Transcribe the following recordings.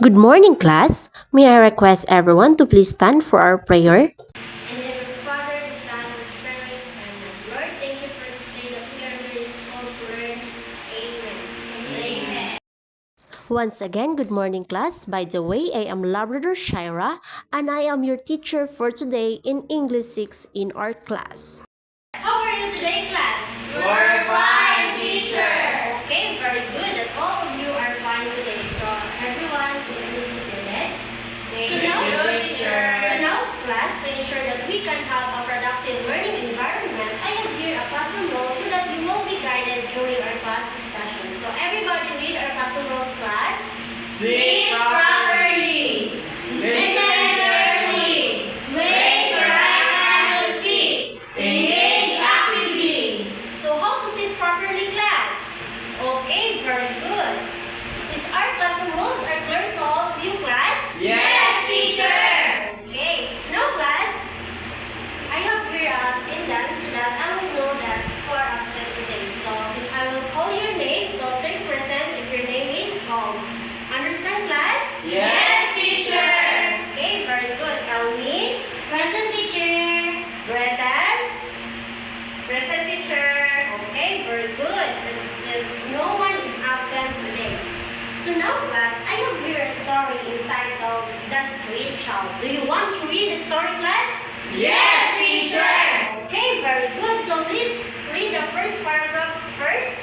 Good morning, class. May I request everyone to please stand for our prayer? And in the Father, the Son, and the Spirit, Amen. Lord, thank you for this day that we are in school to learn. Amen. Amen. Once again, good morning, class. By the way, I am Labrador Shira, and I am your teacher for today in English 6 in our class. How are you today, class? We're fine, teacher. Okay, very good. That all of you are fine today. So everyone, so please be seated. So now, class, to ensure that we can have a productive learning environment, I have here a classroom role so that you will be guided during our class discussion. So everybody read our classroom roles, class. Sit properly. Listen carefully. Raise your right hand to speak. Engage actively. So how to sit properly, class? Okay, very good. Is our classroom rules are clear to all of you, class? Yes, teacher. Okay. Now, class, I have here attendance so that I will know that you are absent today. So if I will call your name, so say present if your name is called. Understand, class? Yes, teacher. Okay, very good. Elmi, present, teacher. Breton, present, teacher. Okay, very good. No one is absent today. So now, class, I have here a story entitled The Street Child. Do you want to read the story, class? Yes, teacher. Okay, very good. So please read the first paragraph first.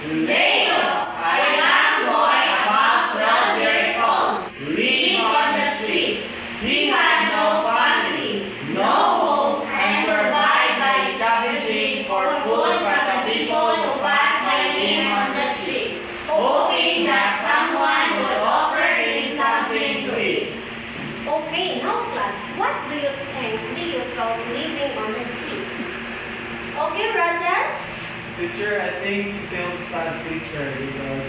Leo, a young boy about 12 years old, living on the streets. He had no family, no home, and survived by scavenging for food from the people who passed by him on the street, hoping that someone would offer him something to eat. Okay, now class, what do you think Leo felt living on the street? Okay, Razan? Teacher, I think he feels sad teacher because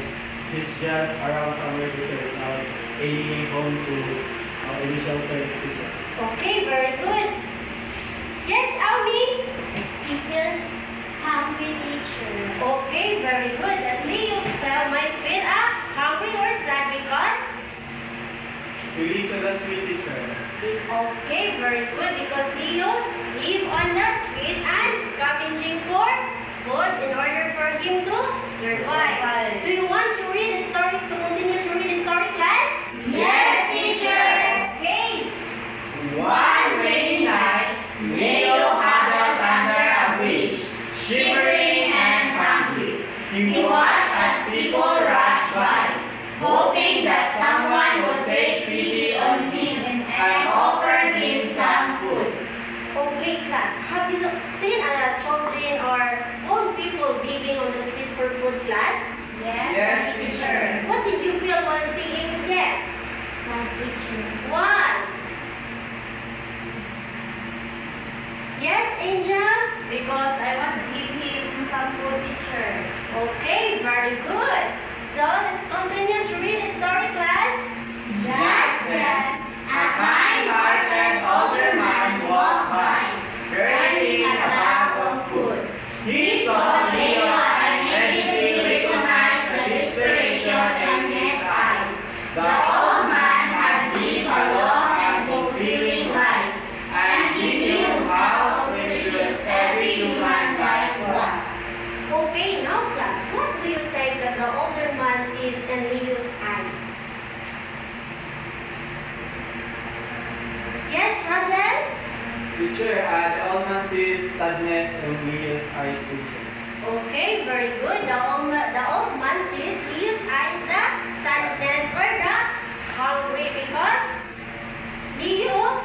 he's just around somewhere teacher without any home to any shelter teacher. Okay, very good. Yes, Almi? He feels hungry, teacher. Okay, very good. That Leo might feel hungry or sad because? We reach on the street teacher. Okay, very good. Because Leo live on the street and scavenging for food in order for him to survive. Do you want to read the story, to continue to read the story, class? Yes, teacher. Okay. One rainy night, Leo huddled under a bridge, shivering and hungry. He watched as people rushed by, hoping that someone would take pity on him and offer him some food. Okay, class. Have you seen children or old people begging on the street for food, class? Yes, teacher. What did you feel while seeing them? Sad, teacher. Why? Yes, Angel? Because I want to give him some food, teacher. Okay, very good. So let's continue to read the story, class. Just then, a kind-hearted older man walked by, carrying a bag of food. He saw Leo and immediately recognized the desperation in his eyes. The old man had lived a long and fulfilling life, and he knew how precious every human life was. Okay, now class, what do you think that the older man sees in Leo's eyes? Yes, Razel? Teacher, the old man sees sadness in Leo's eyes teacher. Okay, very good. The old man sees Leo's eyes the sadness or the hungry because Leo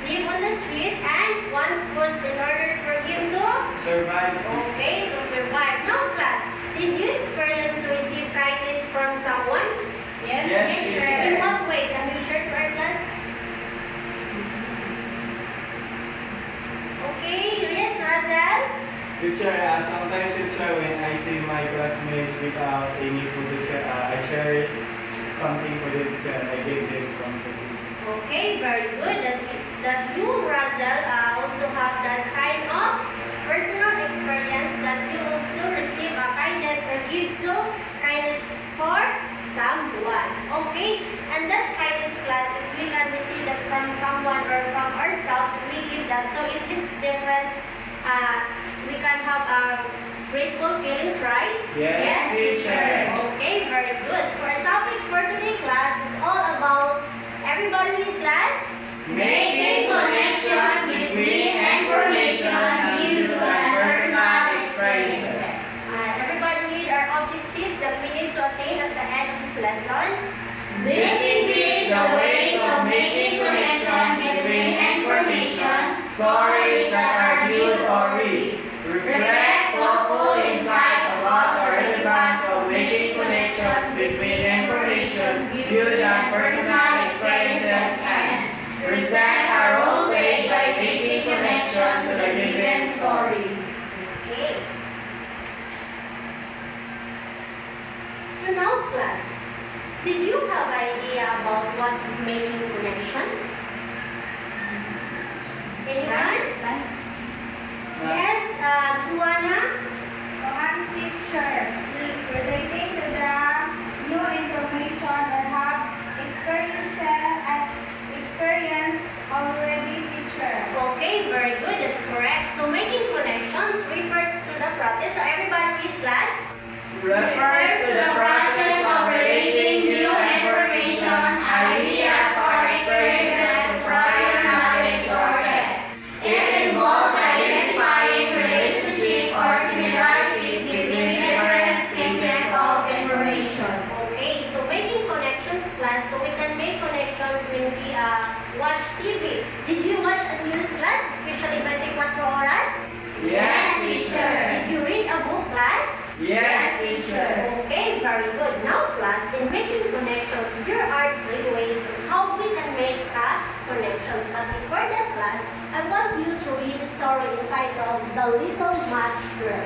live on the street and wants food in order for him to Survive. to survive. Now class, did you experience to receive kindness from someone? Yes, In teacher. what way? Can you share to our class? Okay, yes, Razel? Teacher, sometimes teacher when I see my classmates without any food teacher, I share something for them teacher and I give them something. Okay, very good. That you, Razel, also have that kind of personal experience that you also receive a kindness or give to kindness for someone. Okay, and that So if it's different, we can have grateful feelings, right? Yes, teacher. Okay, very good. So our topic for today, class, is all about everybody read class. Making connections between information, views, and personal experiences. Everybody read our objectives that we need to attain at the end of this lesson. Distinguish the ways of making connections between information, stories that are viewed or read. Reflect thoughtful insights about the relevance of making connections between information, viewed and personal experiences, and present a role play by making connection to the given story. Okay. So now, class, did you have idea about what is making connection? Anyone? Yes, Juana? Teacher, relating to the new information that have experience already, teacher. Okay, very good. That's correct. So making connections refers to the process. So everybody read class. Refers to the process of relating new information, ideas, or experiences to prior knowledge or text. It involves identifying relationship or similarities between different pieces of information. Okay, so making connections, class. So we can make connections when we watch TV. Did you watch a news, class? Especially 24 horas? Yes, teacher. Did you read a book, class? Yes, teacher. Okay, very good. Now, class, in making connections, there are 3 ways on how we can make connections. But before that, class, I want you to read a story entitled The Little Match Girl.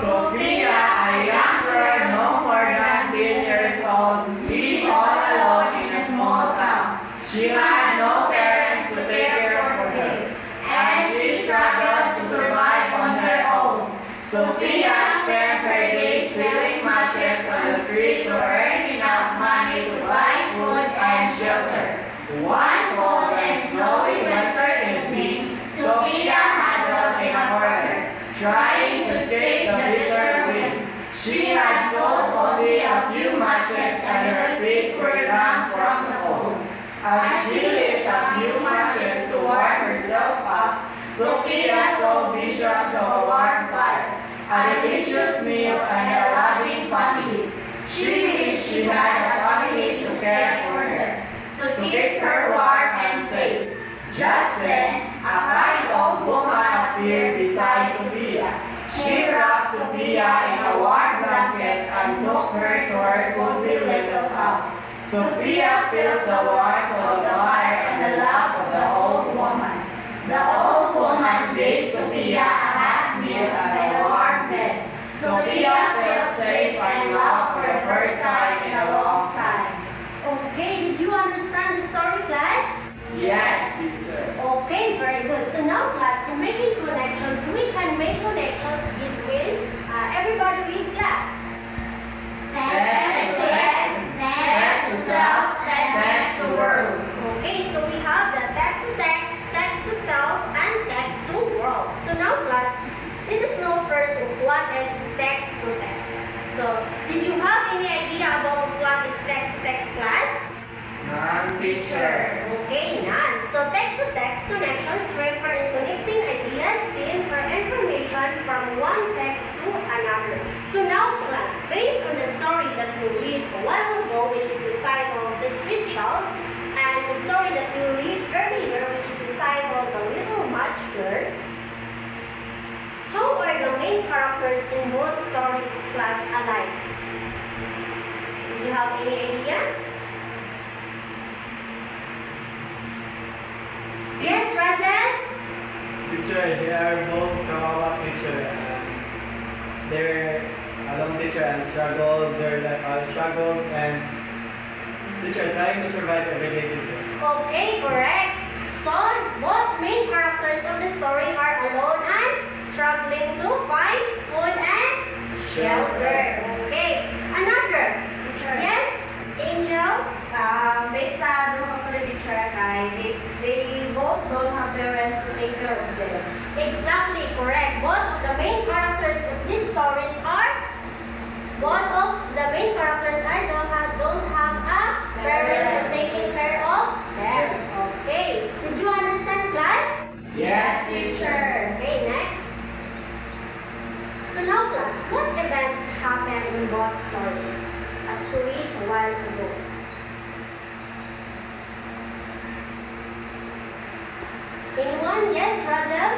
Sophia, a young girl no more than 10 years old, lived all alone in a small town. She had no parents to take care of her, and she struggled to survive on her own. Sophia spent her days selling matches on the street to earn enough money to buy food and shelter. One cold and snowy winter evening, Sophia huddled in a corner, trying to escape the bitter wind. She had sold only a few matches and her feet were numb from the cold. As she lit a few matches to warm herself up, Sophia saw visions of a warm fire, a delicious meal, and a loving family. She wished she had a family to care for her, to keep her warm and safe. Just then, a kind old woman appeared beside Sophia. She wrapped Sophia in a warm blanket and took her to her cozy little house. Sophia felt the warmth of the fire and the love of the old woman. The old woman gave Sophia a hot meal and a warm bed. Sophia felt safe and loved for the first time in a long time. Okay, did you understand the story, class? Yes, teacher. Okay, very good. So now, class, in making connections, we can make connections between everybody read class. Thanks to text, thanks to self, thanks to world. Okay, so we have the text to text, text to self, and text to world. So now, class, let us know first what is text to text. So, did you have any idea about what is text to text, class? None, teacher. Okay, none. So text-to-text connections refer in connecting ideas, themes, or information from one text to another. So now, class, based on the story that you read a while ago, which is entitled The Street Child, and the story that you read earlier, which is entitled The Little Match Girl, how are the main characters in both stories, class, alike? Do you have any idea? Yes, Razel? Teacher, they are both kawawa teacher. They're alone teacher and struggle. They're like struggle and teacher trying to survive every day teacher. Okay, correct. So, both main characters of the story are alone and struggling to find food and shelter. Okay. Another. Yes, Angel? Based sa doon ko sa teacher kay they both don't in both stories, as we read a while ago. Anyone? Yes, Razel?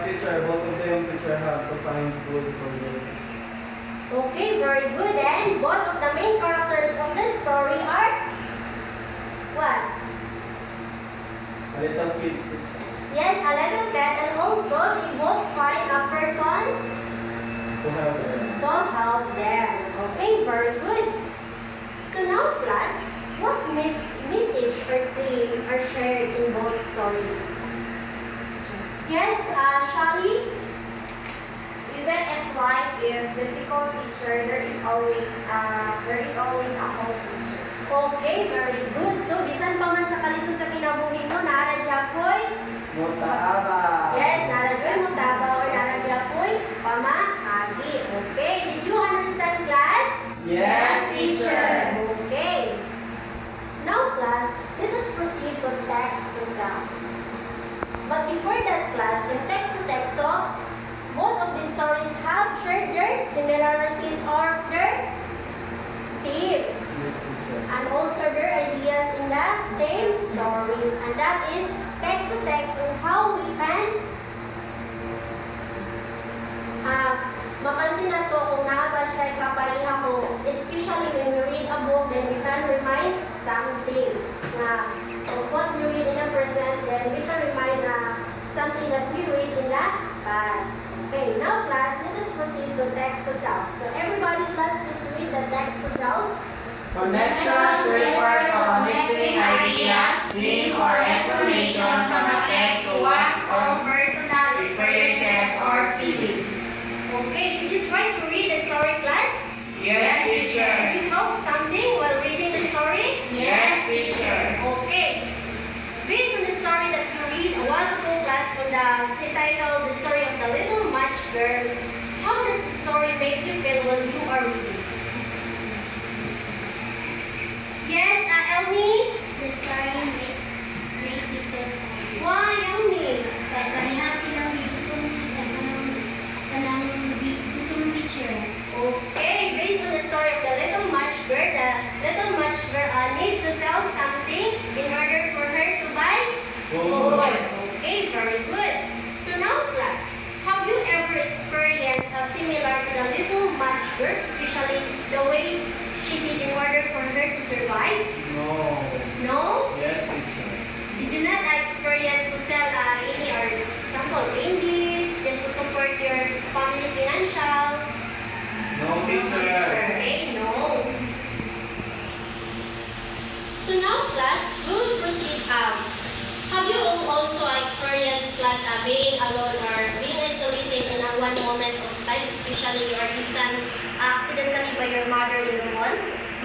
Teacher, both of them teacher have to find food for them. Okay, very good. And both of the main characters of the story are what? A little kids. Yes, a little cat, and also they both find a person To have them. to help them. Okay, very good. So now, class, what message or theme are shared in both stories? Yes, Shali? Even if life is difficult, teacher, there is always a hope, teacher. Okay, very good. So, bisan pa man sa kalisod sa kinabuhi mo, nara Japoy? Mutaaba. Yes, nara Japoy, mutaba or nara Japoy, pamahagi. Okay, did you understand, class? Yes, teacher. Okay. Now, class, let us proceed to text to sound. But before that, class, in text to text, so both of these stories have shared their similarities or their theme, Yes, teacher. and also their ideas in the same stories, and that is text to text on how we can mapansin na to kung nakaba siya kapareha ko, especially when we read a book, then we can remind something na of what we read in the present, then we can remind something that we read in the past. Okay, now class, let us proceed to text to self. So everybody, class, please read the text to self. Connections refer to connecting ideas, themes, or information from a text to one's own personal experiences or feelings. Okay, did you try to read the story, class? Yes, teacher. Did you felt something while reading the story? Yes, teacher. Okay. Based on the story that you read a while ago, class, on the title, The Story of the Little Match Girl, how does the story make you feel while you are reading? Yes, Elmi? The story makes me feel sad. Why, Elmi? Kaya pareha silang bitong teacher. Okay, based on the story of the Little Match Girl, the Little Match Girl needs to sell something in order for her to buy food. Okay, very good. So now, class, have you ever experienced a similar to the Little Match Girl, especially the way she did in order for her to survive? No. No? Yes, teacher. Did you not experience to sell any or example candies just to support your family financial? No, teacher. Okay, no. So now, class, we will proceed. Have you also experienced class being alone or being isolated in one moment of time, especially you are distanced accidentally by your mother in the mall?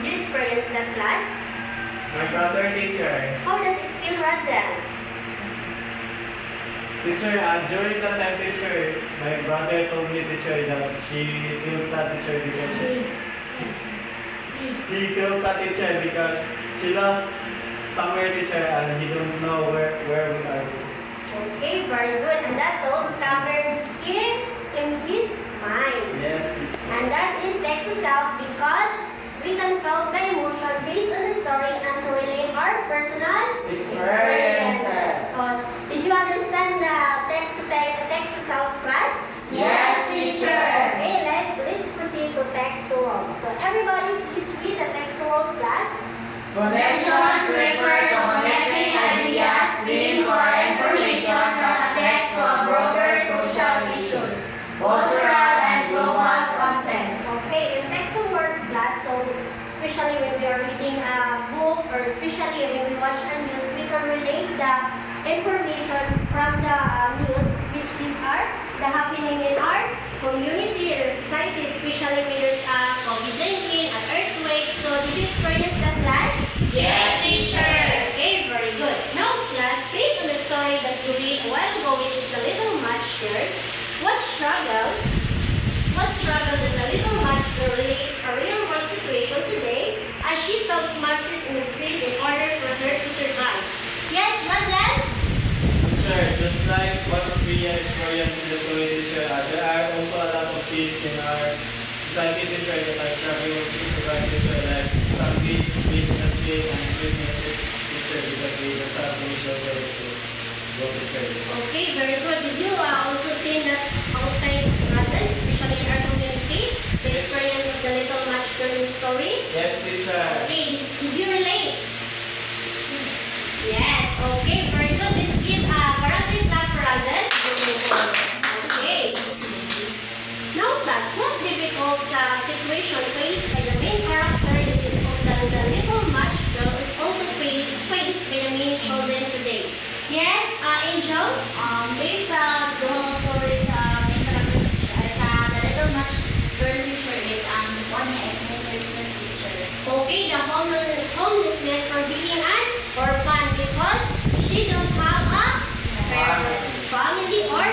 Did you experience that, class? My brother, teacher. How does it feel, Razel? Teacher, during that time, teacher, my brother told me, teacher, that she feels sad, teacher, because he feels sad, teacher, because she lost somewhere, teacher, and he don't know where we are. Okay, very good. And that thoughts covered him in his mind. Yes, And that is text to self because we can feel the emotion based on the story and to relate our personal Experiences. So, did you understand the text to self, class? Yes, teacher. Okay, let's proceed to text to world. So everybody please read the text to world, class. Connections refer to connecting ideas, themes, or information from a text to a broader social issues, cultural and global context. Okay, in text to word class, so especially when we are reading a book or especially when we watch a news, we can relate the information from the news, which these are the happening in our community or society, especially when there's a COVID-19, an earthquake. So did you experience that, class? Yes, teacher. Okay, very good. Now, class, based on the story that you read a while ago, which is the Little Match Girl, what struggle that the Little Match Girl relates a real world situation today as she sells matches in the street in order for her to survive? Yes, Razel? teacher, just like what we experienced in the story, teacher, there are also a lot of kids in our Yes, teacher. Okay, did you relate? Yes, okay, very good. Let's give a karate clap for Azel. Okay. Now, class, what difficult situation faced by the main character of the Little Match Girl is also faced by the main children today? Yes, Angel? Based sa the story sa main character sa The Little Match Girl teacher is one niya is homelessness teacher. Okay, the homelessness from being an orphan because she don't have a family or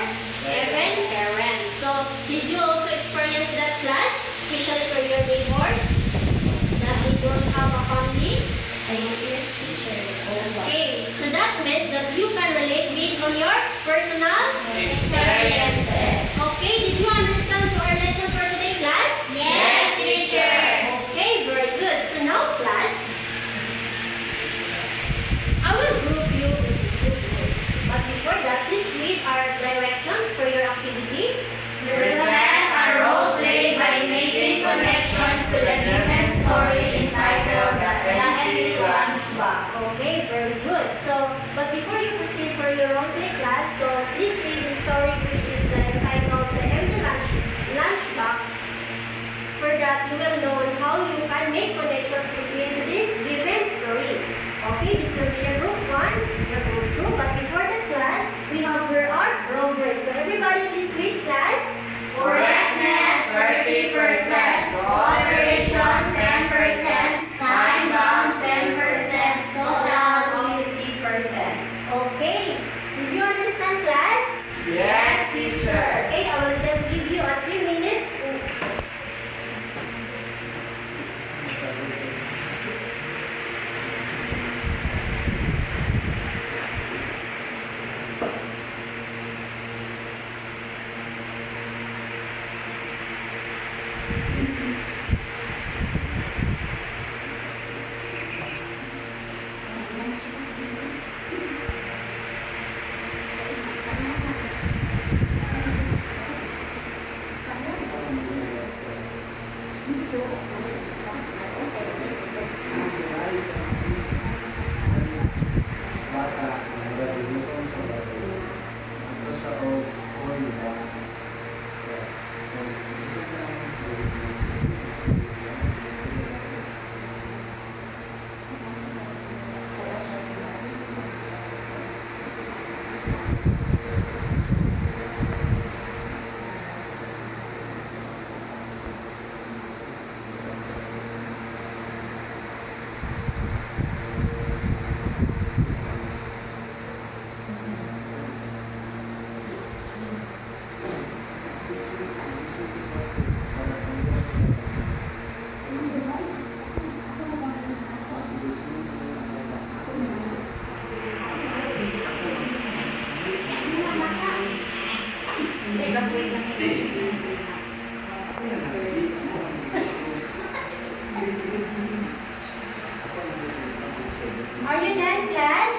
even parents. So, did you also experience that class, especially for your neighbors, that they don't have a family? Yes, teacher. Okay, so that means that you can relate based on your personal Experiences. Okay, did you understand to our lesson for today, class? Yes, teacher. Okay, very good. So now, class, I will group you into two groups. But before that, please read our directions for your activity. Present a role play by making connections to the given story entitled The Empty Lunchbox. Okay, very good. So, but before you proceed for your role play class, so please read the story which is entitled The Empty Lunchbox. For that, you will know how you can make connections between this given story. Okay, this will be the group 1, the group 2. But before the class, we have here our rubric. So everybody please read class. Correctness 30%, cooperation 10%, time bound 10%, total 50%. Okay, did you understand class? Yes, teacher. Okay, I will just give you a 3 minutes. Are you done, class?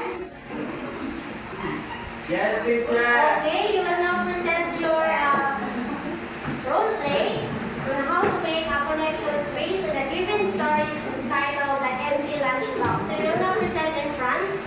Yes, teacher. Okay, you will now present your role play on how to make a connection space in a given story titled The Empty Lunchbox. So you will now present in front.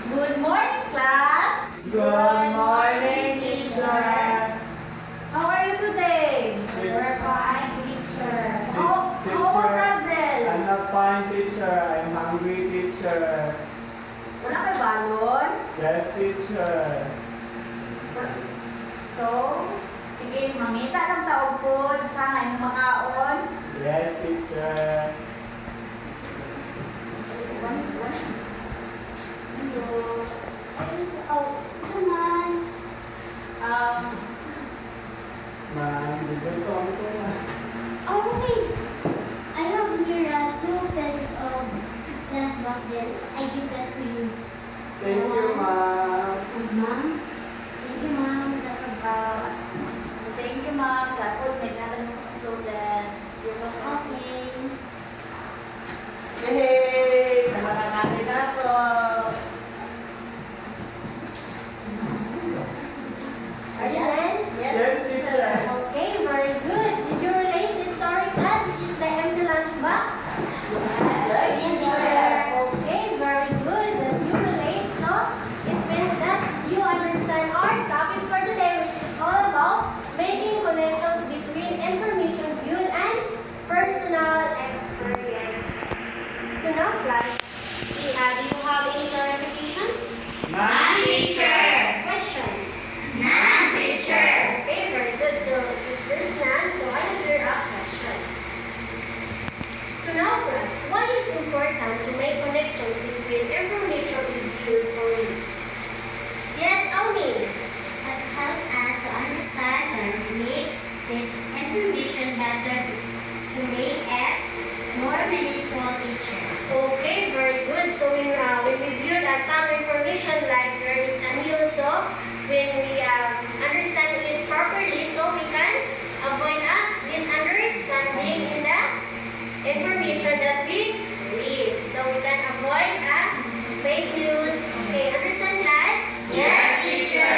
Good morning, class. Good morning, teacher. How are you today? We're fine, teacher. How about Razel? I'm not fine, teacher. I'm hungry, teacher. Wala kay balon? Yes, teacher. So, sige, mamita ng taog po. Sana yung makaon. Yes, teacher. Ma'am, dessert ko ang ito na. Oh, okay. I have here 2 pieces of lunchbox then I give that to you. Thank you, ma'am. Ma'am. Thank you, ma'am. personal information like there's and also when we understand it properly, so we can avoid a misunderstanding in the information that we read. So we can avoid a fake news. Okay, understand class? Yes, teacher.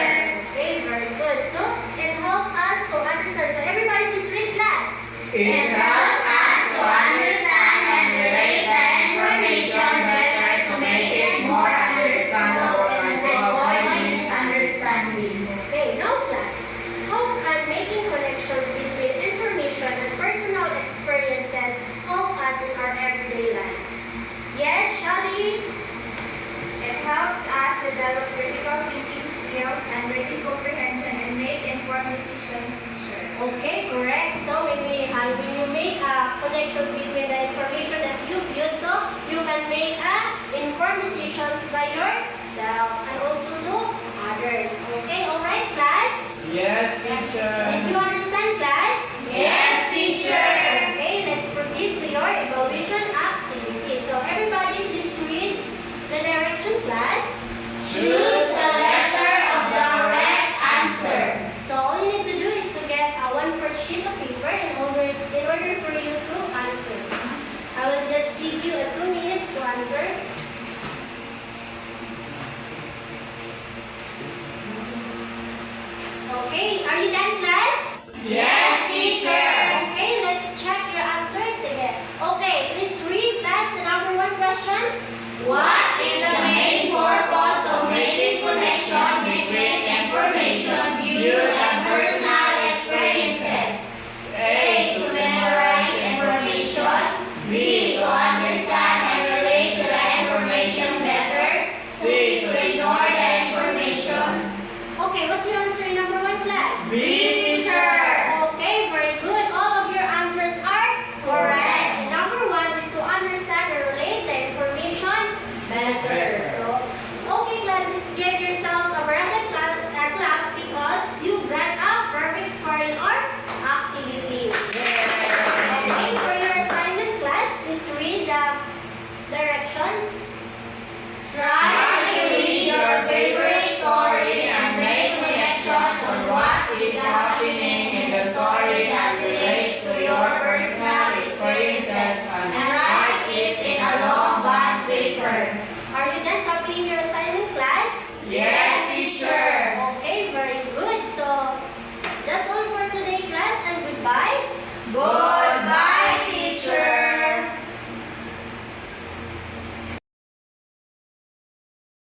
Okay, very good. So it helps us to understand. So everybody please read class. It helps us to understand and relate the information better to make it more understandable and to avoid misunderstanding. Okay, now class. How can making connections between information and personal experiences help us in our everyday lives? Yes, Shali? It helps us develop critical thinking skills and reading comprehension and make informed decisions. Okay, correct. So when you make connections between the information that you view, so you can make informed decisions by yourself and also to others. Okay, all right, class? Yes, Did teacher. you understand, class? Yes, teacher. Okay, let's proceed to your evaluation activity. So everybody, please read the direction, class. Choose the letter of the correct answer. So all you need to do is to get one first sheet of paper in order for you to answer. I will just give you 2 minutes to answer. Okay, are you done, class? Yes,